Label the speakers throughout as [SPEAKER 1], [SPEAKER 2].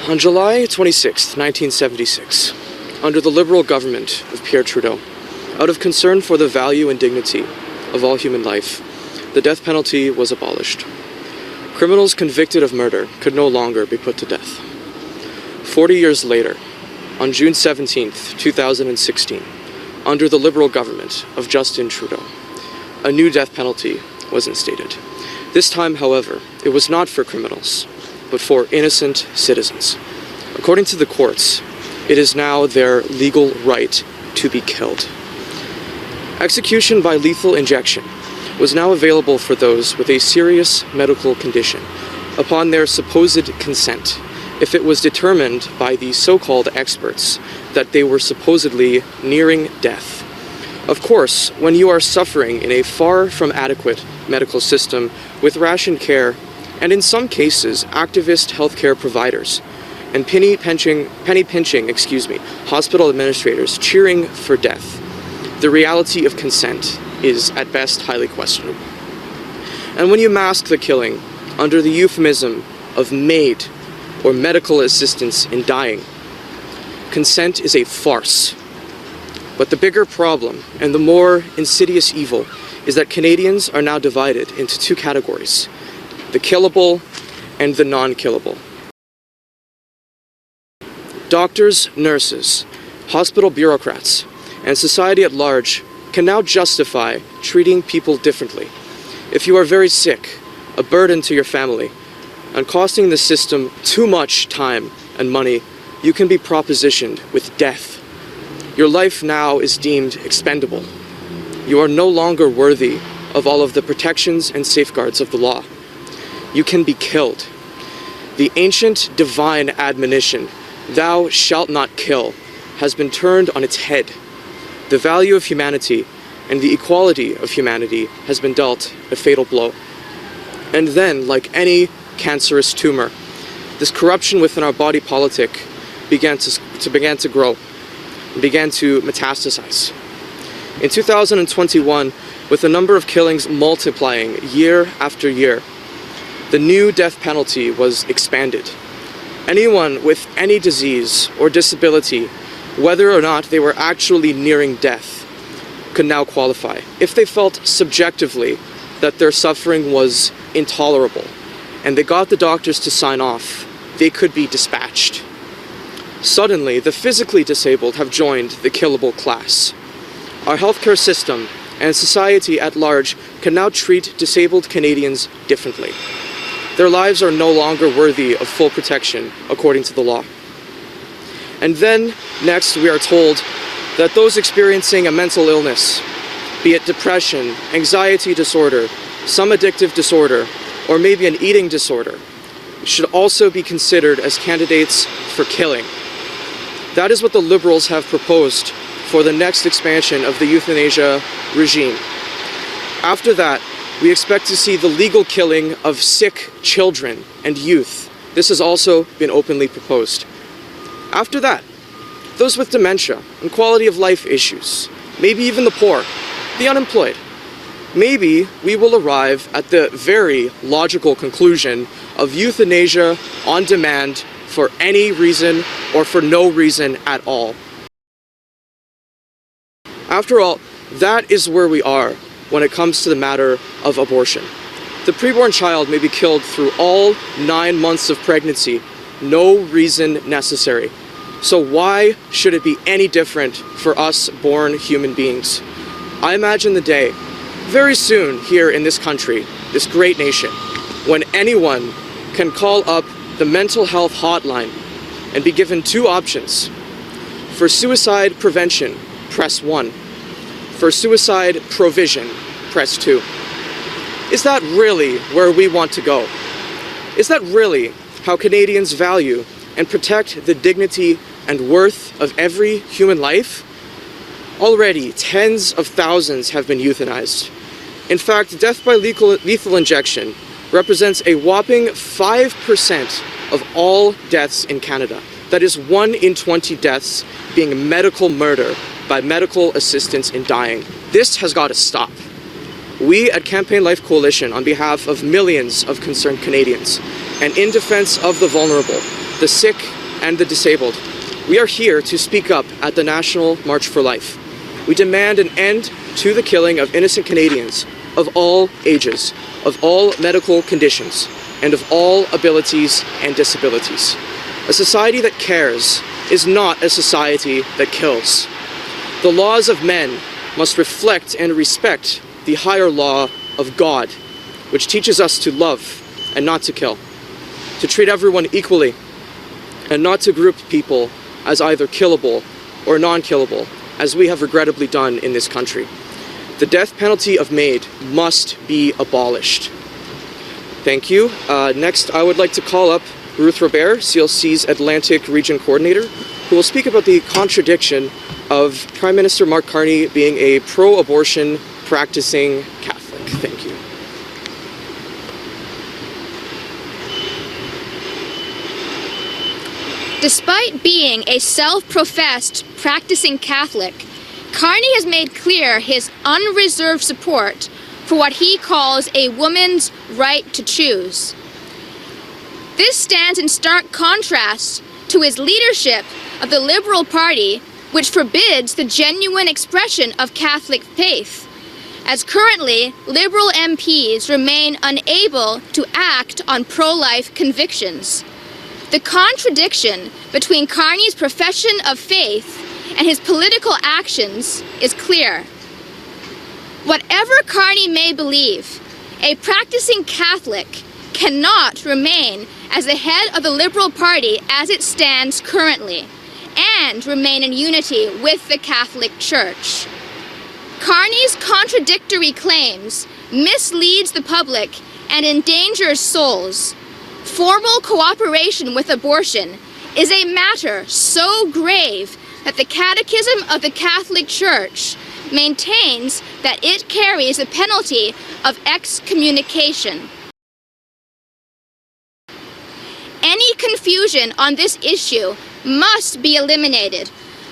[SPEAKER 1] On July 26, 1976, under the Liberal government of Pierre Trudeau, out of concern for the value and dignity of all human life, the death penalty was abolished. Criminals convicted of murder could no longer be put to death. 40 years later, on June 17, 2016, under the Liberal government of Justin Trudeau, a new death penalty was instated. This time, however, it was not for criminals, but for innocent citizens. According to the courts, it is now their legal right to be killed. Execution by lethal injection was now available for those with a serious medical condition upon their supposed consent, if it was determined by the so-called experts that they were supposedly nearing death. Of course, when you are suffering in a far from adequate medical system with rationed care, and in some cases, activist healthcare providers and penny pinching, hospital administrators cheering for death, the reality of consent is at best highly questionable. And when you mask the killing under the euphemism of maid or medical assistance in dying, consent is a farce. But the bigger problem and the more insidious evil is that Canadians are now divided into two categories: the killable and the non-killable. Doctors, nurses, hospital bureaucrats, and society at large can now justify treating people differently. If you are very sick, a burden to your family, and costing the system too much time and money, you can be propositioned with death. Your life now is deemed expendable. You are no longer worthy of all of the protections and safeguards of the law. You can be killed. The ancient divine admonition, "Thou shalt not kill," has been turned on its head. The value of humanity and the equality of humanity has been dealt a fatal blow. And then, like any cancerous tumor, this corruption within our body politic began to grow and began to metastasize. In 2021, with the number of killings multiplying year after year, the new death penalty was expanded. Anyone with any disease or disability, whether or not they were actually nearing death, could now qualify. If they felt subjectively that their suffering was intolerable and they got the doctors to sign off, they could be dispatched. Suddenly, the physically disabled have joined the killable class. Our healthcare system and society at large can now treat disabled Canadians differently. Their lives are no longer worthy of full protection according to the law. And then, next, we are told that those experiencing a mental illness, be it depression, anxiety disorder, some addictive disorder, or maybe an eating disorder, should also be considered as candidates for killing. That is what the Liberals have proposed for the next expansion of the euthanasia regime. After that, we expect to see the legal killing of sick children and youth. This has also been openly proposed. After that, those with dementia and quality of life issues, maybe even the poor, the unemployed. Maybe we will arrive at the very logical conclusion of euthanasia on demand for any reason or for no reason at all. After all, that is where we are when it comes to the matter of abortion. The preborn child may be killed through all 9 months of pregnancy, no reason necessary. So why should it be any different for us born human beings? I imagine the day, very soon here in this country, this great nation, when anyone can call up the mental health hotline and be given two options. For suicide prevention, press 1. For suicide provision, press 2. Is that really where we want to go? Is that really how Canadians value and protect the dignity and worth of every human life? Already, tens of thousands have been euthanized. In fact, death by lethal injection represents a whopping 5% of all deaths in Canada. That is 1 in 20 deaths being medical murder by medical assistance in dying. This has got to stop. We at Campaign Life Coalition, on behalf of millions of concerned Canadians and in defense of the vulnerable, the sick, and the disabled, we are here to speak up at the National March for Life. We demand an end to the killing of innocent Canadians of all ages, of all medical conditions, and of all abilities and disabilities. A society that cares is not a society that kills. The laws of men must reflect and respect the higher law of God, which teaches us to love and not to kill, to treat everyone equally, and not to group people as either killable or non-killable, as we have regrettably done in this country. The death penalty of MAID must be abolished. Thank you. Next, I would like to call up Ruth Robert, CLC's Atlantic Region Coordinator, who will speak about the contradiction of Prime Minister Mark Carney being a pro-abortion practicing Catholic. Thank you.
[SPEAKER 2] Despite being a self-professed practicing Catholic, Carney has made clear his unreserved support for what he calls a woman's right to choose. This stands in stark contrast to his leadership of the Liberal Party, which forbids the genuine expression of Catholic faith, as currently Liberal MPs remain unable to act on pro-life convictions. The contradiction between Carney's profession of faith and his political actions is clear. Whatever Carney may believe, a practicing Catholic cannot remain as the head of the Liberal Party as it stands currently and remain in unity with the Catholic Church. Carney's contradictory claims misleads the public and endangers souls. Formal cooperation with abortion is a matter so grave that the Catechism of the Catholic Church maintains that it carries the penalty of excommunication. Any confusion on this issue must be eliminated,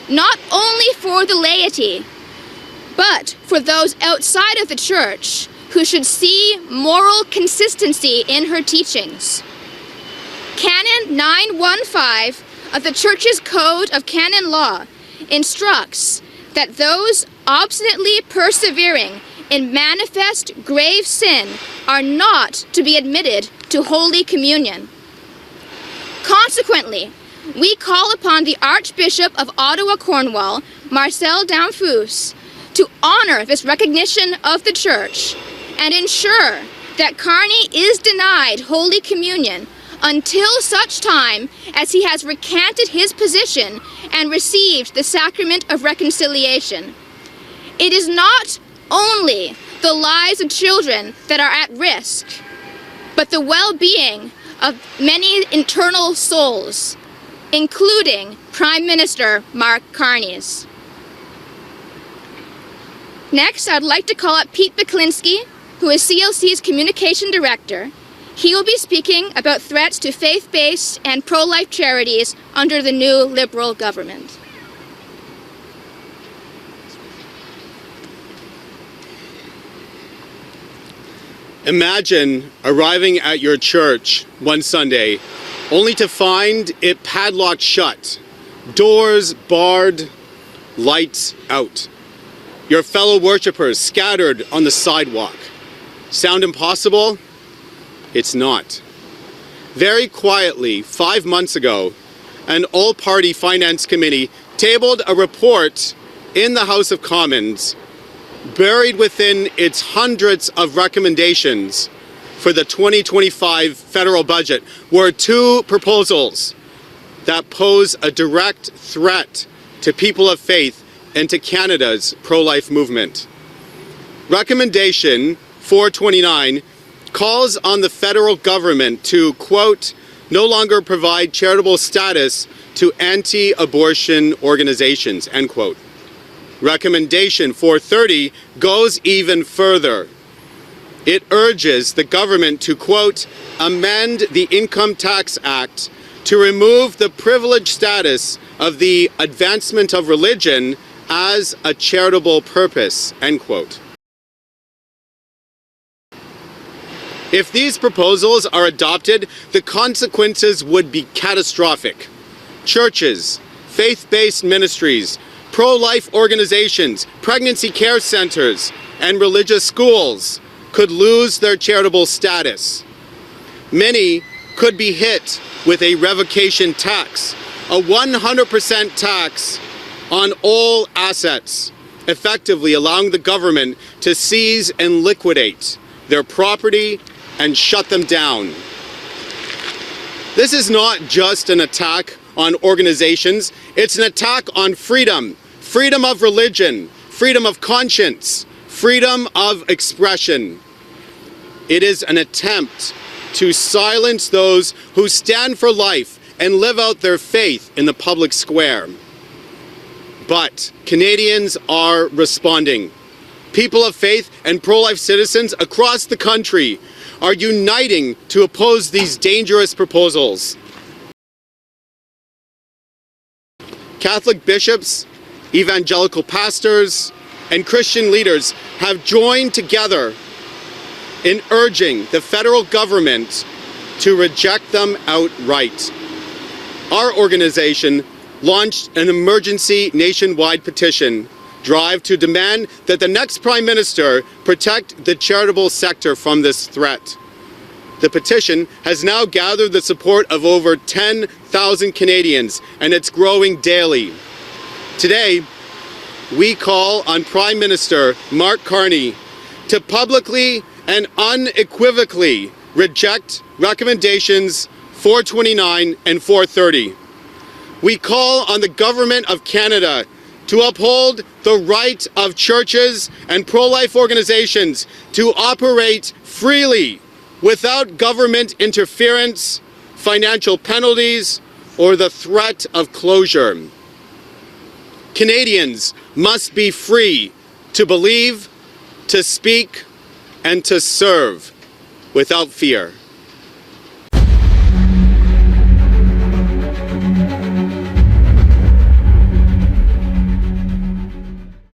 [SPEAKER 2] not only for the laity, but for those outside of the Church who should see moral consistency in her teachings. Canon 915 of the Church's Code of Canon Law instructs that those obstinately persevering in manifest grave sin are not to be admitted to Holy Communion. Consequently, we call upon the Archbishop of Ottawa Cornwall, Marcel Damphus, to honor this recognition of the Church and ensure that Carney is denied Holy Communion until such time as he has recanted his position and received the sacrament of reconciliation. It is not only the lives of children that are at risk, but the well-being of many internal souls, including Prime Minister Mark Carney's. Next, I'd like to call up Pete Beklinski, who is CLC's Communication Director. He will be speaking about threats to faith-based and pro-life charities under the new Liberal government.
[SPEAKER 3] Imagine arriving at your church one Sunday only to find it padlocked shut, doors barred, lights out. Your fellow worshippers scattered on the sidewalk. Sound impossible? It's not. Very quietly, 5 months ago, an all-party finance committee tabled a report in the House of Commons. Buried within its hundreds of recommendations for the 2025 federal budget were two proposals that pose a direct threat to people of faith and to Canada's pro-life movement. Recommendation 429 calls on the federal government to, quote, no longer provide charitable status to anti-abortion organizations, end quote. Recommendation 430 goes even further. It urges the government to, quote, amend the Income Tax Act to remove the privileged status of the advancement of religion as a charitable purpose, end quote. If these proposals are adopted, the consequences would be catastrophic. Churches, faith-based ministries, pro-life organizations, pregnancy care centers, and religious schools could lose their charitable status. Many could be hit with a revocation tax, a 100% tax on all assets, effectively allowing the government to seize and liquidate their property and shut them down. This is not just an attack on organizations, it's an attack on freedom, freedom of religion, freedom of conscience, freedom of expression. It is an attempt to silence those who stand for life and live out their faith in the public square. But Canadians are responding. People of faith and pro-life citizens across the country are uniting to oppose these dangerous proposals. Catholic bishops, evangelical pastors, and Christian leaders have joined together in urging the federal government to reject them outright. Our organization launched an emergency nationwide petition drive to demand that the next Prime Minister protect the charitable sector from this threat. The petition has now gathered the support of over 10,000 Canadians, and it's growing daily. Today, we call on Prime Minister Mark Carney to publicly and unequivocally reject recommendations 429 and 430. We call on the Government of Canada to uphold the right of churches and pro-life organizations to operate freely without government interference, financial penalties, or the threat of closure. Canadians must be free to believe, to speak, and to serve without fear.